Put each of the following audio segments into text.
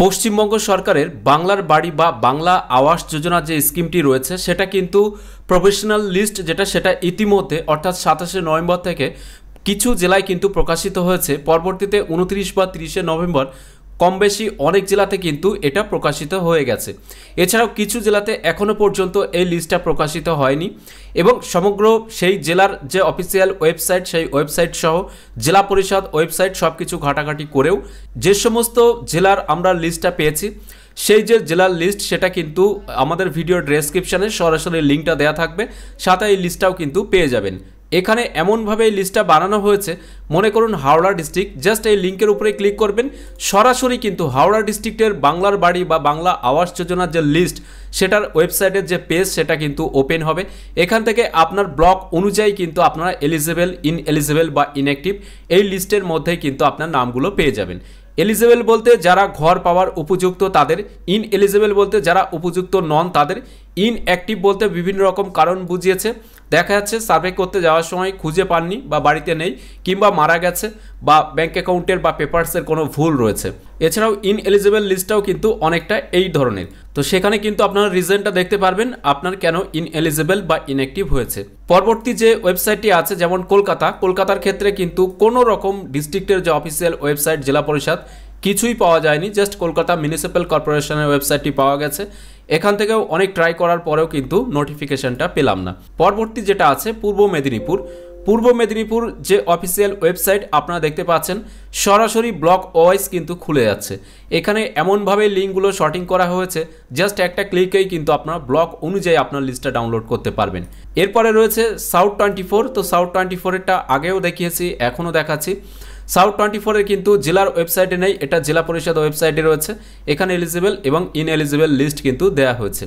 পশ্চিমবঙ্গ সরকারের বাংলার বাড়ি বা বাংলা আবাস যোজনা যে স্কিমটি রয়েছে সেটা কিন্তু প্রফেশনাল লিস্ট সেটা ইতিমধ্যে অর্থাৎ 27শে নভেম্বর থেকে কিছু জেলায় কিন্তু প্রকাশিত হয়েছে। পরবর্তীতে 29 বা 30শে নভেম্বর কম বেশি অনেক জেলাতে কিন্তু এটা প্রকাশিত হয়ে গেছে। এছাড়াও কিছু জেলাতে এখনও পর্যন্ত এই লিস্টটা প্রকাশিত হয়নি এবং সমগ্র সেই জেলার যে অফিসিয়াল ওয়েবসাইট সেই ওয়েবসাইট সহ জেলা পরিষদ ওয়েবসাইট সব কিছু ঘাটাঘাটি করেও যে সমস্ত জেলার আমরা লিস্টটা পেয়েছি সেই যে জেলার লিস্ট সেটা কিন্তু আমাদের ভিডিও ডেসক্রিপশনে সরাসরি লিঙ্কটা দেওয়া থাকবে, সাথে এই লিস্টটাও কিন্তু পেয়ে যাবেন। এখানে এমনভাবে এই লিস্টটা বানানো হয়েছে, মনে করুন হাওড়া ডিস্ট্রিক্ট, জাস্ট এই লিঙ্কের উপরে ক্লিক করবেন, সরাসরি কিন্তু হাওড়া ডিস্ট্রিক্টের বাংলার বাড়ি বা বাংলা আবাস যোজনার যে লিস্ট সেটার ওয়েবসাইটের যে পেজ সেটা কিন্তু ওপেন হবে। এখান থেকে আপনার ব্লক অনুযায়ী কিন্তু আপনারা এলিজেবল, ইনএলিজেবল বা ইনঅ্যাক্টিভ এই লিস্টের মধ্যেই কিন্তু আপনার নামগুলো পেয়ে যাবেন। এলিজেবল বলতে যারা ঘর পাওয়ার উপযুক্ত তাদের, ইনএলিজেবল বলতে যারা উপযুক্ত নন তাদের, ইনঅ্যাক্টিভ বলতে বিভিন্ন রকম কারণ বুঝিয়েছে। দেখা যাচ্ছে সার্ভে করতে যাওয়ার সময় খুঁজে পাননি বা বাড়িতে নেই কিংবা মারা গেছে বা ব্যাঙ্ক অ্যাকাউন্টের বা পেপারসের কোনো ভুল রয়েছে। এছাড়াও ইনএলিজেবল লিস্টটাও কিন্তু অনেকটা এই ধরনের, তো সেখানে কিন্তু আপনারা রিজনটা দেখতে পারবেন আপনার কেন ইনএলিজেবল বা ইনঅ্যাক্টিভ হয়েছে। পরবর্তী যে ওয়েবসাইটটি আছে যেমন কলকাতার ক্ষেত্রে কিন্তু কোনো রকম ডিস্ট্রিক্টের যে অফিসিয়াল ওয়েবসাইট জেলা পরিষদ কিছুই পাওয়া যায়নি, জাস্ট কলকাতা মিউনিসিপ্যাল কর্পোরেশনের ওয়েবসাইটটি পাওয়া গেছে। এখান থেকেও অনেক ট্রাই করার পরেও কিন্তু নোটিফিকেশনটা পেলাম না। পরবর্তী যেটা আছে পূর্ব মেদিনীপুর যে অফিসিয়াল ওয়েবসাইট আপনারা দেখতে পাচ্ছেন সরাসরি ব্লক ওয়াইজ কিন্তু খুলে যাচ্ছে। এখানে এমনভাবে লিঙ্কগুলো শর্টিং করা হয়েছে জাস্ট একটা ক্লিকেই কিন্তু আপনারা ব্লক অনুযায়ী আপনার লিস্টটা ডাউনলোড করতে পারবেন। এরপরে রয়েছে সাউথ 24, তো সাউথ 24-এরটা আগেও দেখিয়েছি এখনও দেখাচ্ছি। সাউথ 24-এর কিন্তু জেলার ওয়েবসাইটে নেই, এটা জেলা পরিষদ ওয়েবসাইটে রয়েছে। এখানে এলিজিবল এবং ইনএলিজিবল লিস্ট কিন্তু দেওয়া হয়েছে।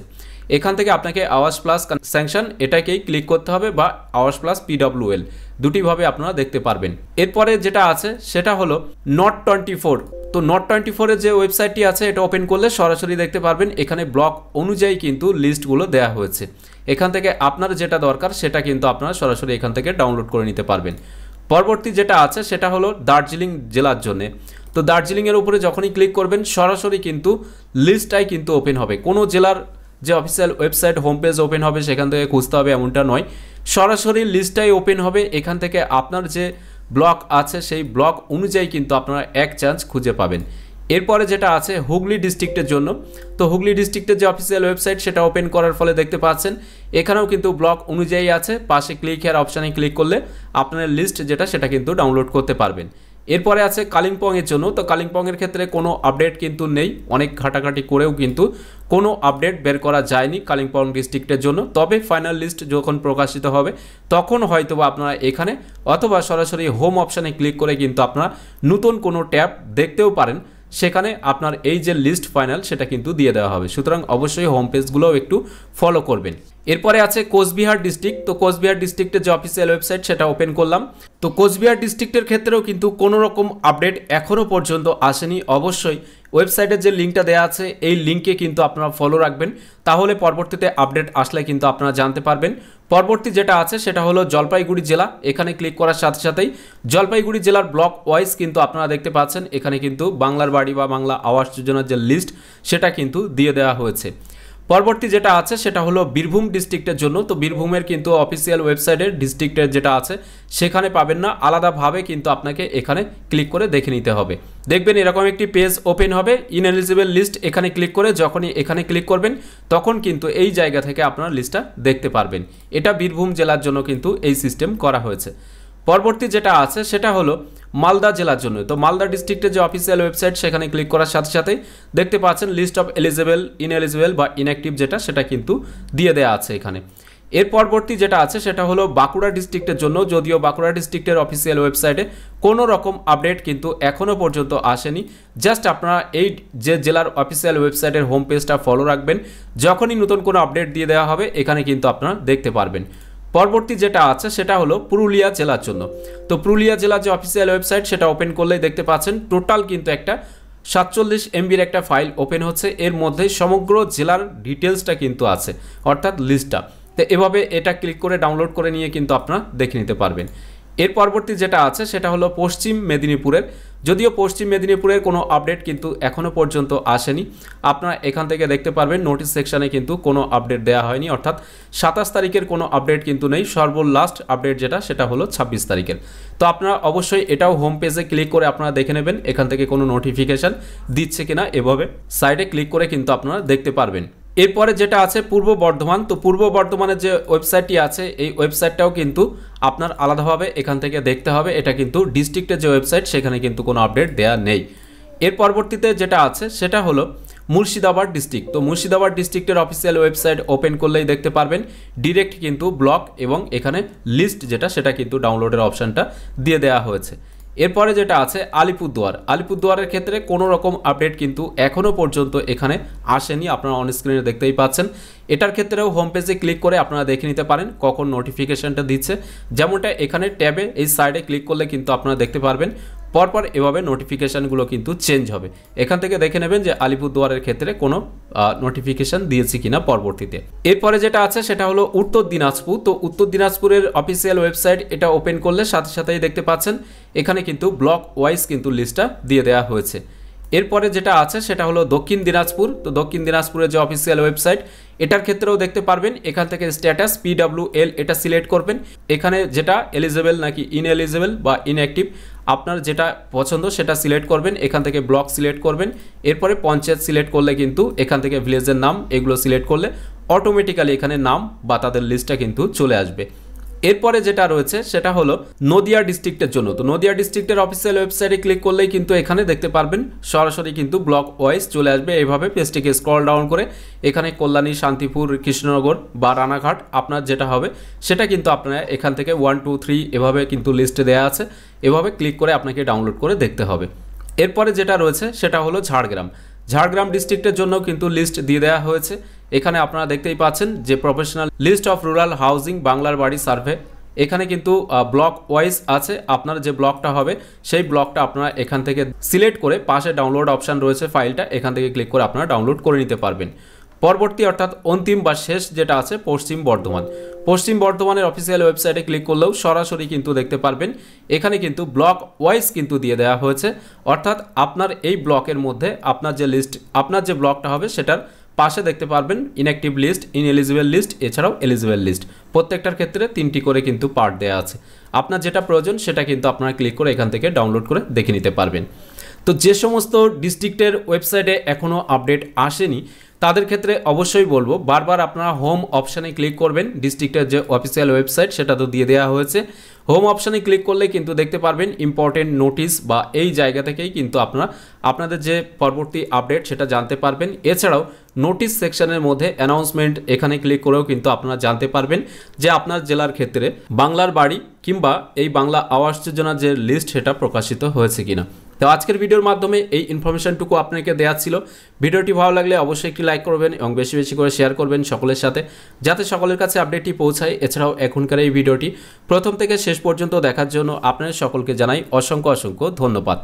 এখান থেকে আপনাকে আওয়াজ প্লাস স্যাংশন এটাকেই ক্লিক করতে হবে বা আওয়াজ প্লাস PWL দুটিভাবে আপনারা দেখতে পারবেন। এরপরে যেটা আছে সেটা হলো নট 24, তো নট 24-এর যে ওয়েবসাইটটি আছে এটা ওপেন করলে সরাসরি দেখতে পারবেন এখানে ব্লক অনুযায়ী কিন্তু লিস্টগুলো দেওয়া হয়েছে। এখান থেকে আপনার যেটা দরকার সেটা কিন্তু আপনারা সরাসরি এখান থেকে ডাউনলোড করে নিতে পারবেন। পরবর্তী যেটা আছে সেটা হলো দার্জিলিং জেলার জন্য, তো দার্জিলিংয়ের উপরে যখনই ক্লিক করবেন সরাসরি কিন্তু লিস্টটাই কিন্তু ওপেন হবে। কোনো জেলার যে official website home page open হবে সেখান থেকে খুঁজতে হবে এমনটা নয়, সরাসরি লিস্টটাই ওপেন হবে। এখান থেকে আপনার যে ব্লক আছে সেই ব্লক অনুযায়ী কিন্তু আপনারা এক চান্স খুঁজে পাবেন। এরপরে যেটা আছে হুগলি ডিস্ট্রিক্টের জন্য, তো হুগলি ডিস্ট্রিক্টের যে অফিসিয়াল ওয়েবসাইট সেটা ওপেন করার ফলে দেখতে পাচ্ছেন এখানেও কিন্তু ব্লক অনুযায়ী আছে। পাশে ক্লিক হেয়ার অপশানে ক্লিক করলে আপনার লিস্ট সেটা কিন্তু ডাউনলোড করতে পারবেন। এরপরে আছে কালিম্পংয়ের জন্য, তো কালিম্পংয়ের ক্ষেত্রে কোনো আপডেট কিন্তু নেই, অনেক ঘাটাঘাটি করেও কিন্তু কোনো আপডেট বের করা যায়নি কালিম্পং ডিস্ট্রিক্টের জন্য। তবে ফাইনাল লিস্ট যখন প্রকাশিত হবে তখন হয়তোবা আপনারা এখানে অথবা সরাসরি হোম অপশানে ক্লিক করে কিন্তু আপনারা নতুন কোনো ট্যাব দেখতেও পারেন, সেখানে আপনার এই যে লিস্ট ফাইনাল সেটা কিন্তু দিয়ে দেওয়া হবে। সুতরাং অবশ্যই হোম পেজগুলোও একটু ফলো করবেন। এরপরে আছে কোচবিহার ডিস্ট্রিক্ট, তো কোচবিহার ডিস্ট্রিক্টের যে অফিসিয়াল ওয়েবসাইট সেটা ওপেন করলাম। তো কোচবিহার ডিস্ট্রিক্টের ক্ষেত্রেও কিন্তু কোনো রকম আপডেট এখনও পর্যন্ত আসেনি। অবশ্যই ওয়েবসাইটের যে লিঙ্কটা দেওয়া আছে এই লিঙ্কে কিন্তু আপনারা ফলো রাখবেন, তাহলে পরবর্তীতে আপডেট আসলে কিন্তু আপনারা জানতে পারবেন। পরবর্তী যেটা আছে সেটা হলো জলপাইগুড়ি জেলা, এখানে ক্লিক করার সাথে সাথেই জলপাইগুড়ি জেলার ব্লক ওয়াইজ কিন্তু আপনারা দেখতে পাচ্ছেন এখানে কিন্তু বাংলার বাড়ি বা বাংলা আবাস যোজনার যে লিস্ট সেটা কিন্তু দিয়ে দেওয়া হয়েছে। পরবর্তী যেটা আছে সেটা হলো বীরভূম ডিস্ট্রিক্টের জন্য, তো বীরভূমের কিন্তু অফিসিয়াল ওয়েবসাইটের ডিস্ট্রিক্টের যেটা আছে সেখানে পাবেন না, আলাদাভাবে কিন্তু আপনাকে এখানে ক্লিক করে দেখে নিতে হবে। দেখবেন এরকম একটি পেজ ওপেন হবে, ইনএলিজিবল লিস্ট এখানে ক্লিক করে যখনই এখানে ক্লিক করবেন তখন কিন্তু এই জায়গা থেকে আপনারা লিস্টটা দেখতে পারবেন। এটা বীরভূম জেলার জন্য কিন্তু এই সিস্টেম করা হয়েছে। পরবর্তী যেটা আছে সেটা হলো মালদা জেলার জন্য, তো মালদা ডিস্ট্রিক্টের যে অফিসিয়াল ওয়েবসাইট সেখানে ক্লিক করার সাথে সাথেই দেখতে পাচ্ছেন লিস্ট অফ এলিজেবল, ইনএলিজেবল বা ইনঅ্যাক্টিভ সেটা কিন্তু দিয়ে দেওয়া আছে এখানে। এর পরবর্তী যেটা আছে সেটা হলো বাঁকুড়া ডিস্ট্রিক্টের জন্য, যদিও বাঁকুড়া ডিস্ট্রিক্টের অফিসিয়াল ওয়েবসাইটে কোনো রকম আপডেট কিন্তু এখনও পর্যন্ত আসেনি। জাস্ট আপনারা এই যে জেলার অফিসিয়াল ওয়েবসাইটের হোম পেজটা ফলো রাখবেন, যখনই নতুন কোনো আপডেট দিয়ে দেওয়া হবে এখানে কিন্তু আপনারা দেখতে পারবেন। পরবর্তী যেটা আছে সেটা হলো পুরুলিয়া জেলার জন্য, তো পুরুলিয়া জেলার যে অফিসিয়াল ওয়েবসাইট সেটা ওপেন করলেই দেখতে পাচ্ছেন টোটাল কিন্তু একটা 47 MBর একটা ফাইল ওপেন হচ্ছে, এর মধ্যে সমগ্র জেলার ডিটেলসটা কিন্তু আছে অর্থাৎ লিস্টটা। তো এভাবে এটা ক্লিক করে ডাউনলোড করে নিয়ে কিন্তু আপনারা দেখে নিতে পারবেন। এর পরবর্তী যেটা আছে সেটা হলো পশ্চিম মেদিনীপুরের। যদিও পশ্চিম মেদিনীপুরের কোনো আপডেট কিন্তু এখনও পর্যন্ত আসেনি। আপনারা এখান থেকে দেখতে পারবেন নোটিশ সেকশানে কিন্তু কোনো আপডেট দেওয়া হয়নি, অর্থাৎ 27 তারিখের কোনো আপডেট কিন্তু নেই। সর্বলাস্ট আপডেট যেটা সেটা হলো 26 তারিখের। তো আপনারা অবশ্যই এটাও হোম পেজে ক্লিক করে আপনারা দেখে নেবেন এখান থেকে কোনো নোটিফিকেশান দিচ্ছে কিনা, এভাবে সাইডে ক্লিক করে কিন্তু আপনারা দেখতে পারবেন। এরপরে যেটা আছে পূর্ব বর্ধমান, তো পূর্ব বর্ধমানের যে ওয়েবসাইটটি আছে এই ওয়েবসাইটটাও কিন্তু আপনার আলাদাভাবে এখান থেকে দেখতে হবে। এটা কিন্তু ডিস্ট্রিক্টের যে ওয়েবসাইট সেখানে কিন্তু কোনো আপডেট দেওয়া নেই। এর পরবর্তীতে যেটা আছে সেটা হলো মুর্শিদাবাদ ডিস্ট্রিক্ট। তো মুর্শিদাবাদ ডিস্ট্রিক্টের অফিসিয়াল ওয়েবসাইট ওপেন করলেই দেখতে পারবেন ডিরেক্ট কিন্তু ব্লক এবং এখানে লিস্ট যেটা সেটা কিন্তু ডাউনলোডের অপশানটা দিয়ে দেওয়া হয়েছে। এরপরে যেটা আছে আলিপুরদুয়ার। আলিপুরদুয়ারের ক্ষেত্রে কোনো রকম আপডেট কিন্তু এখনও পর্যন্ত এখানে আসেনি, আপনারা অন স্ক্রিনে দেখতেই পাচ্ছেন। এটার ক্ষেত্রেও হোম পেজে ক্লিক করে আপনারা দেখে নিতে পারেন কখন নোটিফিকেশানটা দিচ্ছে। যেমনটা এখানে ট্যাবে এই সাইডে ক্লিক করলে কিন্তু আপনারা দেখতে পারবেন পরপর এভাবে নোটিফিকেশানগুলো কিন্তু চেঞ্জ হবে। এখান থেকে দেখে নেবেন যে আলিপুরদুয়ারের ক্ষেত্রে কোনো নোটিফিকেশান দিয়েছি কিনা পরবর্তীতে। এরপরে যেটা আছে সেটা হলো উত্তর দিনাজপুর। তো উত্তর দিনাজপুরের অফিসিয়াল ওয়েবসাইট এটা ওপেন করলে সাথে সাথেই দেখতে পাচ্ছেন এখানে কিন্তু ব্লক ওয়াইজ কিন্তু লিস্টটা দিয়ে দেওয়া হয়েছে। এরপরে যেটা আছে সেটা হলো দক্ষিণ দিনাজপুর। তো দক্ষিণ দিনাজপুরের যে অফিসিয়াল ওয়েবসাইট এটার ক্ষেত্রেও দেখতে পারবেন এখান থেকে স্ট্যাটাস PWL এটা সিলেক্ট করবেন। এখানে যেটা এলিজেবল নাকি ইনএলিজেবল বা ইনঅ্যাক্টিভ আপনার যেটা পছন্দ সেটা সিলেক্ট করবেন। এখান থেকে ব্লক সিলেক্ট করবেন। এরপরে পঞ্চায়েত সিলেক্ট করলে কিন্তু এখান থেকে ভিলেজের নাম এগুলো সিলেক্ট করলে অটোমেটিক্যালি এখানে নাম বা তাদের লিস্টটা কিন্তু চলে আসবে। এরপরে যেটা রয়েছে সেটা হলো নদিয়া ডিস্ট্রিক্টের জন্য। তো নদিয়া ডিস্ট্রিক্টের অফিসিয়াল ওয়েবসাইটে ক্লিক করলেই কিন্তু এখানে দেখতে পারবেন সরাসরি কিন্তু ব্লক ওয়াইজ চলে আসবে। এইভাবে পেজটিকে স্ক্রল ডাউন করে এখানে কল্যাণী, শান্তিপুর, কৃষ্ণনগর বা রানাঘাট আপনার যেটা হবে সেটা কিন্তু আপনারা এখান থেকে 1 2 3 এভাবে কিন্তু লিস্টে দেওয়া আছে, এভাবে ক্লিক করে আপনাকে ডাউনলোড করে দেখতে হবে। এরপরে যেটা রয়েছে সেটা হলো ঝাড়গ্রাম। ঝাড়গ্রাম ডিস্ট্রিক্টের জন্য কিন্তু লিস্ট দিয়ে দেওয়া হয়েছে। এখানে আপনারা দেখতেই পাচ্ছেন যে professional list of rural housing বাংলার বাড়ি সার্ভে। এখানে কিন্তু ব্লক ওয়াইজ আছে, আপনার যে ব্লকটা হবে সেই ব্লকটা আপনারা এখান থেকে সিলেক্ট করে পাশে ডাউনলোড অপশান রয়েছে ফাইলটা, এখান থেকে ক্লিক করে আপনারা ডাউনলোড করে নিতে পারবেন। পরবর্তী অর্থাৎ অন্তিম বা শেষ যেটা আছে পশ্চিম বর্ধমান। পশ্চিম বর্ধমানের অফিসিয়াল ওয়েবসাইটে ক্লিক করলেও সরাসরি কিন্তু দেখতে পারবেন এখানে কিন্তু ব্লক ওয়াইজ কিন্তু দিয়ে দেওয়া হয়েছে। অর্থাৎ আপনার এই ব্লকের মধ্যে আপনার যে লিস্ট আপনার যে ব্লকটা হবে সেটার পাশে দেখতে পারবেন ইনঅ্যাক্টিভ লিস্ট, ইনএলিজিবল লিস্ট, এছাড়াও এলিজিবল লিস্ট। প্রত্যেকটার ক্ষেত্রে 3টি করে কিন্তু পার্ট দেওয়া আছে। আপনার যেটা প্রয়োজন সেটা কিন্তু আপনারা ক্লিক করে এখান থেকে ডাউনলোড করে দেখে নিতে পারবেন। তো যে সমস্ত ডিস্ট্রিক্টের ওয়েবসাইটে এখনও আপডেট আসেনি তাদের ক্ষেত্রে অবশ্যই বলবো বারবার আপনারা হোম অপশানে ক্লিক করবেন। ডিস্ট্রিক্টের যে অফিসিয়াল ওয়েবসাইট সেটা তো দিয়ে দেওয়া হয়েছে। হোম অপশানে ক্লিক করলে কিন্তু দেখতে পারবেন ইম্পর্টেন্ট নোটিশ বা এই জায়গা থেকেই কিন্তু আপনারা আপনাদের যে পরবর্তী আপডেট সেটা জানতে পারবেন। এছাড়াও নোটিশ সেকশনের মধ্যে অ্যানাউন্সমেন্ট এখানে ক্লিক করেও কিন্তু আপনারা জানতে পারবেন যে আপনার জেলার ক্ষেত্রে বাংলার বাড়ি কিংবা এই বাংলা আবাস যোজনার যে লিস্ট সেটা প্রকাশিত হয়েছে কিনা। তো আজকের ভিডিওর মাধ্যমে এই ইনফরমেশনটুকু আপনাকে দেওয়া ছিল। ভিডিওটি ভালো লাগলে অবশ্যই একটি লাইক করবেন এবং বেশি বেশি করে শেয়ার করবেন সকলের সাথে, যাতে সকলের কাছে আপডেটটি পৌঁছায়। এছাড়াও এখনকার এই ভিডিওটি প্রথম থেকে শেষ পর্যন্ত দেখার জন্য আপনাদের সকলকে জানাই অসংখ্য অসংখ্য ধন্যবাদ।